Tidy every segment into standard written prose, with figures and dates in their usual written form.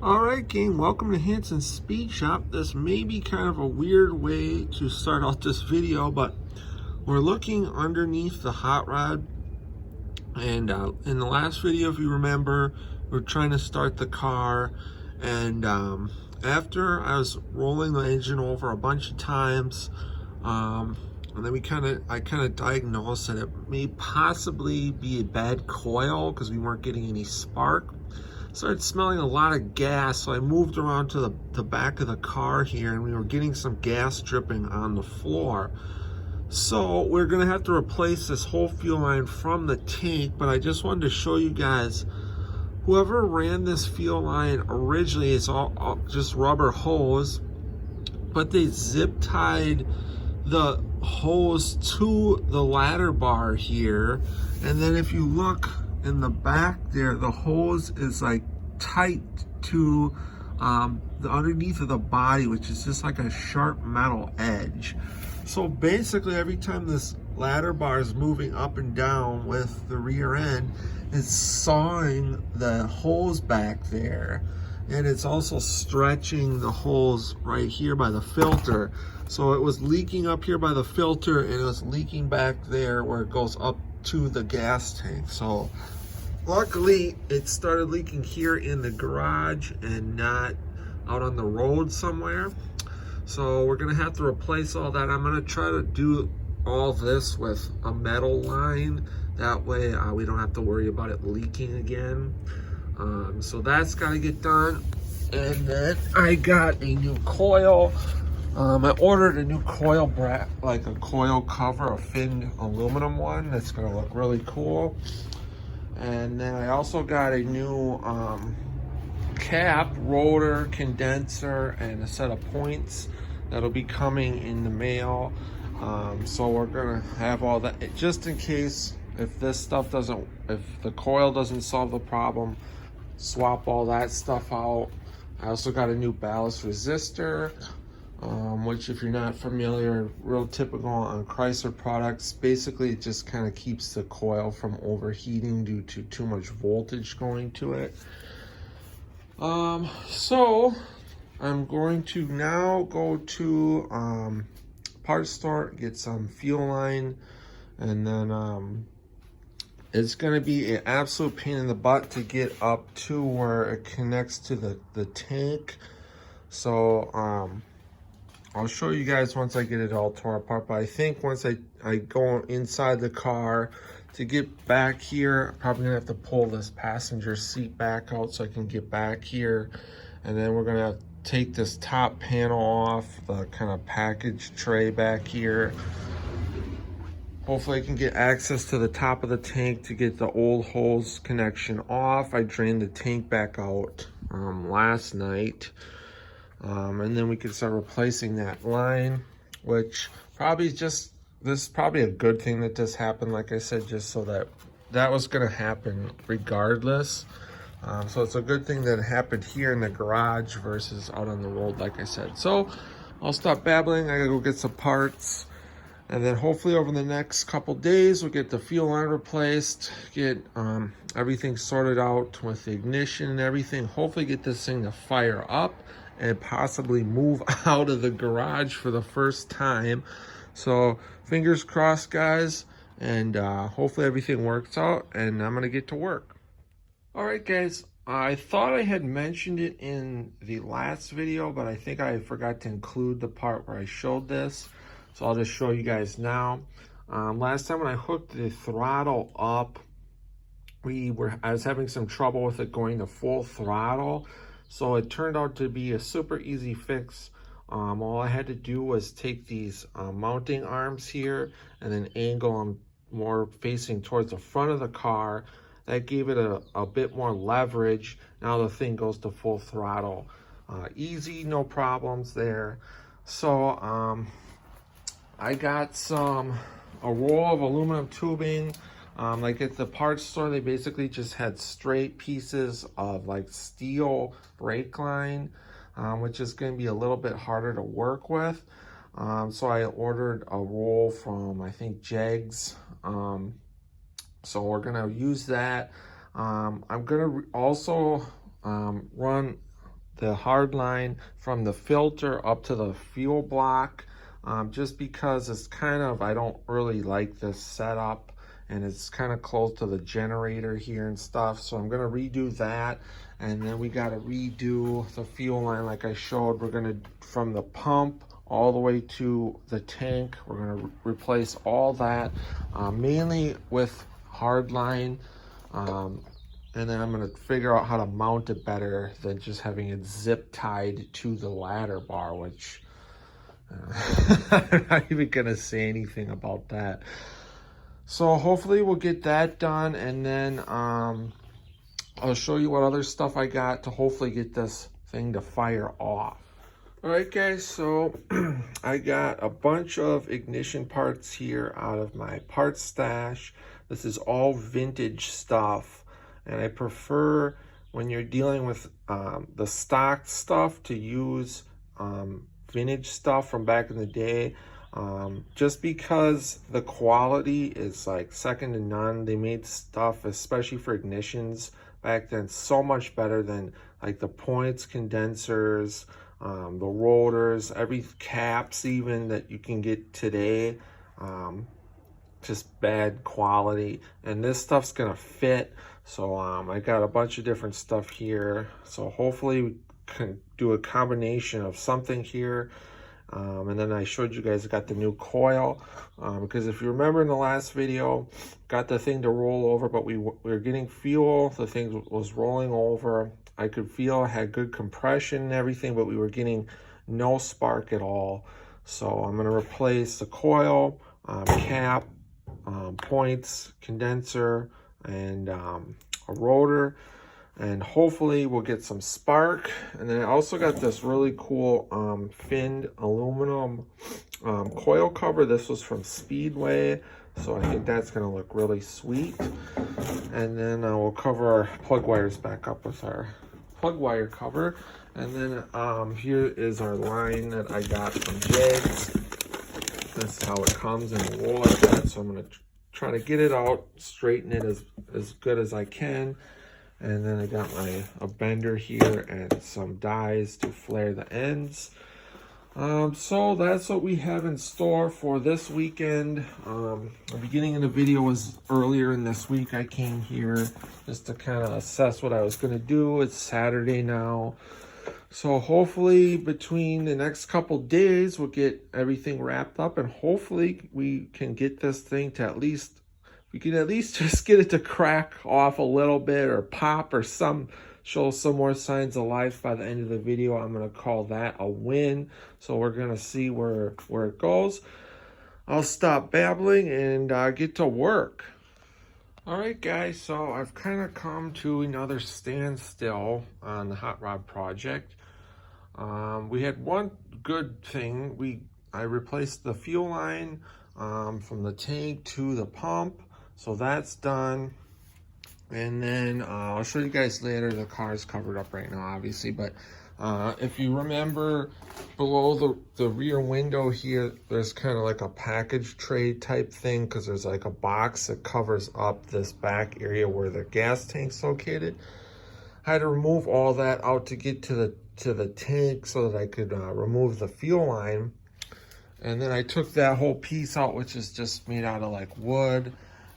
Alright gang, welcome to Hanson Speed Shop. This may be kind of a weird way to start out this video, but we're looking underneath the hot rod. And in the last video, if you remember, we're trying to start the car. And after I was rolling the engine over a bunch of times, and then I kind of diagnosed that it may possibly be a bad coil because we weren't getting any spark. Started smelling a lot of gas, so I moved around to the back of the car here, and we were getting some gas dripping on the floor. So we're gonna have to replace this whole fuel line from the tank, but I just wanted to show you guys, whoever ran this fuel line originally, it's all just rubber hose, but they zip tied the hose to the ladder bar here, and then if you look in the back there, the hose is like tight to the underneath of the body, which is just like a sharp metal edge. So basically every time this ladder bar is moving up and down with the rear end, it's sawing the hose back there, and it's also stretching the hose right here by the filter. So it was leaking up here by the filter, and it was leaking back there where it goes up to the gas tank. So luckily it started leaking here in the garage and not out on the road somewhere. So we're gonna have to replace all that. I'm gonna try to do all this with a metal line. That way we don't have to worry about it leaking again. So that's gotta get done. And then I got a new coil. I ordered a new coil like a coil cover, a thin aluminum one that's gonna look really cool. And then I also got a new cap, rotor, condenser, and a set of points that'll be coming in the mail. So we're gonna have all that just in case if this stuff doesn't, if the coil doesn't solve the problem, swap all that stuff out. I also got a new ballast resistor, which if you're not familiar, real typical on Chrysler products. Basically it just kind of keeps the coil from overheating due to too much voltage going to it. So I'm going to now go to parts store, get some fuel line, and then it's going to be an absolute pain in the butt to get up to where it connects to the tank. So I'll show you guys once I get it all torn apart, but I think once I go inside the car to get back here, I'm probably gonna have to pull this passenger seat back out so I can get back here. And then we're gonna have to take this top panel off, the kind of package tray back here. Hopefully I can get access to the top of the tank to get the old hose connection off. I drained the tank back out last night. And then we can start replacing that line, which probably just, this is probably a good thing that this happened, like I said, just so that was going to happen regardless. So it's a good thing that it happened here in the garage versus out on the road, like I said. So I'll stop babbling. I gotta go get some parts, and then hopefully over the next couple days we'll get the fuel line replaced, get everything sorted out with the ignition and everything. Hopefully get this thing to fire up and possibly move out of the garage for the first time. So fingers crossed, guys, and hopefully everything works out, and I'm gonna get to work. All right, guys, I thought I had mentioned it in the last video, but I think I forgot to include the part where I showed this, so I'll just show you guys now. Last time when I hooked the throttle up, I was having some trouble with it going to full throttle. So it turned out to be a super easy fix. All I had to do was take these mounting arms here and then angle them more facing towards the front of the car. That gave it a bit more leverage. Now the thing goes to full throttle. Easy, no problems there. So I got a roll of aluminum tubing. Like at the parts store, they basically just had straight pieces of like steel brake line, which is going to be a little bit harder to work with. So I ordered a roll from, I think, Jegs. So we're going to use that. I'm going to also run the hard line from the filter up to the fuel block, just because it's kind of, I don't really like this setup, and it's kind of close to the generator here and stuff. So I'm gonna redo that, and then we gotta redo the fuel line like I showed. We're gonna, from the pump all the way to the tank, we're gonna replace all that, mainly with hard line. And then I'm gonna figure out how to mount it better than just having it zip tied to the ladder bar, which I'm not even gonna say anything about that. So hopefully we'll get that done, and then I'll show you what other stuff I got to hopefully get this thing to fire off. All right, guys, so I got a bunch of ignition parts here out of my parts stash. This is all vintage stuff, and I prefer, when you're dealing with the stock stuff, to use vintage stuff from back in the day, just because the quality is like second to none. They made stuff, especially for ignitions back then, so much better than like the points, condensers, the rotors, every caps even that you can get today. Just bad quality, and this stuff's gonna fit. So I got a bunch of different stuff here, so hopefully we can do a combination of something here. And then I showed you guys, I got the new coil, because if you remember in the last video, got the thing to roll over, but we were getting fuel, the thing was rolling over. I could feel it had good compression and everything, but we were getting no spark at all. So I'm gonna replace the coil, cap, points, condenser, and a rotor, and hopefully we'll get some spark. And then I also got this really cool finned aluminum coil cover. This was from Speedway, so I think that's gonna look really sweet. And then we'll cover our plug wires back up with our plug wire cover. And then here is our line that I got from Jags. That's how it comes in a roll like that. So I'm gonna try to get it out, straighten it as good as I can. And then I got a bender here and some dies to flare the ends. So that's what we have in store for this weekend. The beginning of the video was earlier in this week. I came here just to kind of assess what I was going to do. It's Saturday now. So hopefully between the next couple days, we'll get everything wrapped up, and hopefully we can get this thing to we can at least just get it to crack off a little bit or pop or show some more signs of life by the end of the video. I'm going to call that a win. So we're going to see where it goes. I'll stop babbling and get to work. All right, guys, so I've kind of come to another standstill on the hot rod project. We had one good thing. I replaced the fuel line from the tank to the pump. So that's done. And then I'll show you guys later. The car's covered up right now, obviously. But if you remember, below the rear window here, there's kind of like a package tray type thing, because there's like a box that covers up this back area where the gas tank's located. I had to remove all that out to get to the tank so that I could remove the fuel line. And then I took that whole piece out, which is just made out of like wood.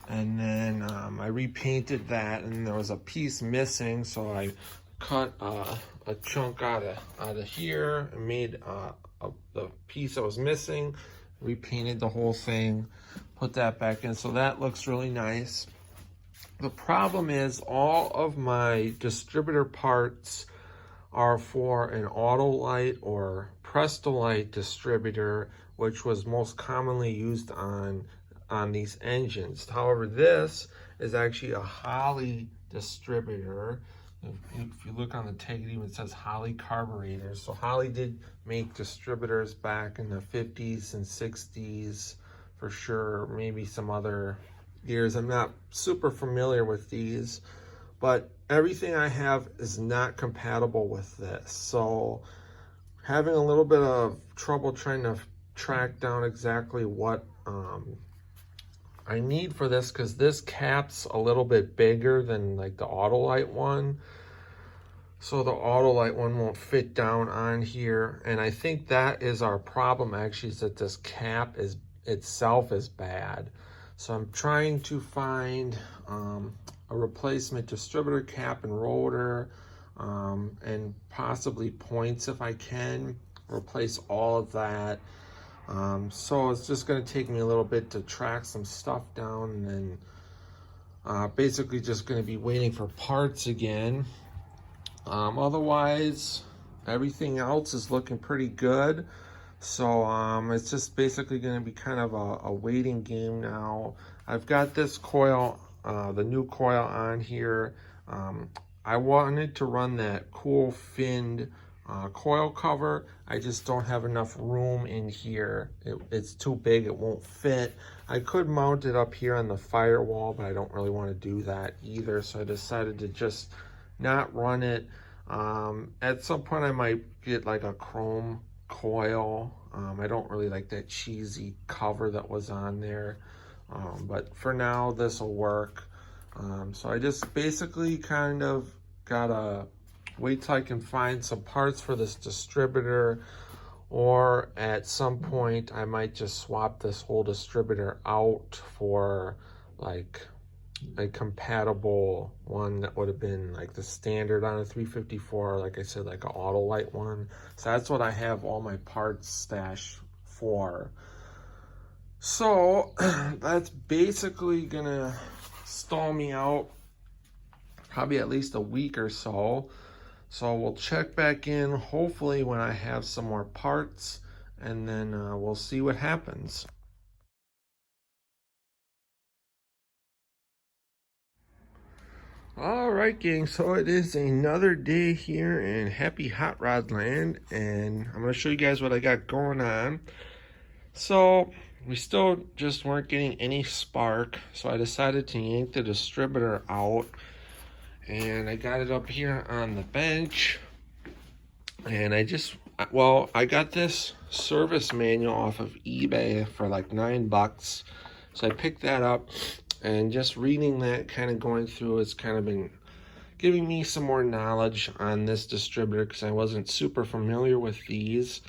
And then I repainted that, and there was a piece missing, so I cut a chunk out of here and made the piece that was missing, repainted the whole thing, put that back in, so that looks really nice. The problem is all of my distributor parts are for an Autolite or Prestolite distributor, which was most commonly used on these engines. However, this is actually a Holley distributor. If you look on the tag, it even says Holley carburetors. So Holley did make distributors back in the 50s and 60s for sure, maybe some other years. I'm not super familiar with these, but everything I have is not compatible with this. So having a little bit of trouble trying to track down exactly what I need for this, because this cap's a little bit bigger than like the Autolite one. so the Autolite one won't fit down on here. And I think that is our problem actually, is that this cap is itself is bad. So I'm trying to find a replacement distributor cap and rotor, and possibly points if I can, replace all of that. So it's just going to take me a little bit to track some stuff down, and then basically just going to be waiting for parts again. Otherwise, everything else is looking pretty good. So it's just basically going to be kind of a waiting game now. I've got this coil, the new coil on here. I wanted to run that cool finned coil cover. I just don't have enough room in here. It's too big, it won't fit. I could mount it up here on the firewall, but I don't really want to do that either. So I decided to just not run it. At some point I might get like a chrome coil. I don't really like that cheesy cover that was on there, but for now this will work. So I just basically kind of gotta wait till I can find some parts for this distributor, or at some point I might just swap this whole distributor out for like a compatible one that would have been like the standard on a 354, like I said, like an Autolite one. So that's what I have all my parts stashed for. So that's basically gonna stall me out probably at least a week or so. So we'll check back in hopefully when I have some more parts, and then we'll see what happens. All right, gang, so it is another day here in happy hot rod land, and I'm going to show you guys what I got going on. So we still just weren't getting any spark, so I decided to yank the distributor out, and I got it up here on the bench. And I got this service manual off of eBay for like $9, so I picked that up. And just reading that, kind of going through, it's kind of been giving me some more knowledge on this distributor, because I wasn't super familiar with these.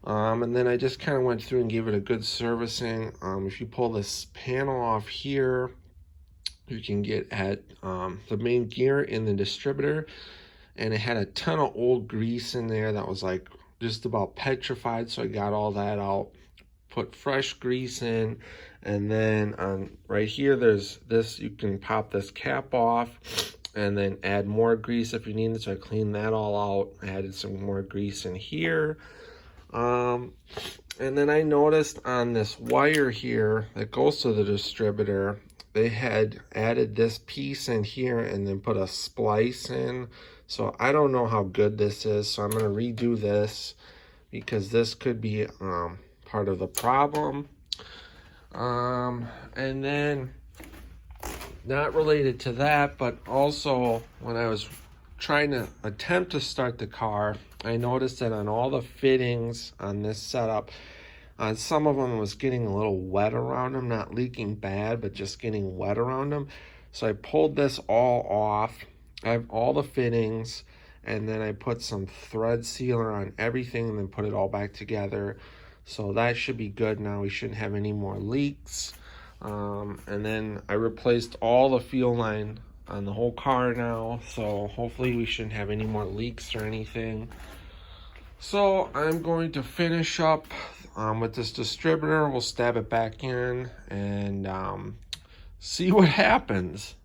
And then I just kind of went through and gave it a good servicing. If you pull this panel off here, you can get at the main gear in the distributor. And it had a ton of old grease in there that was like just about petrified, so I got all that out, put fresh grease in. And then on right here, there's this, you can pop this cap off and then add more grease if you need it. So I cleaned that all out, added some more grease in here. And then I noticed on this wire here that goes to the distributor, they had added this piece in here and then put a splice in. So I don't know how good this is, so I'm going to redo this, because this could be part of the problem. And then, not related to that, but also when I was trying to attempt to start the car, I noticed that on all the fittings on this setup, on some of them it was getting a little wet around them, not leaking bad, but just getting wet around them. So I pulled this all off. I have all the fittings, and then I put some thread sealer on everything and then put it all back together. So that should be good now. We shouldn't have any more leaks. And then I replaced all the fuel line on the whole car now, so hopefully we shouldn't have any more leaks or anything. So I'm going to finish up with this distributor. We'll stab it back in and see what happens.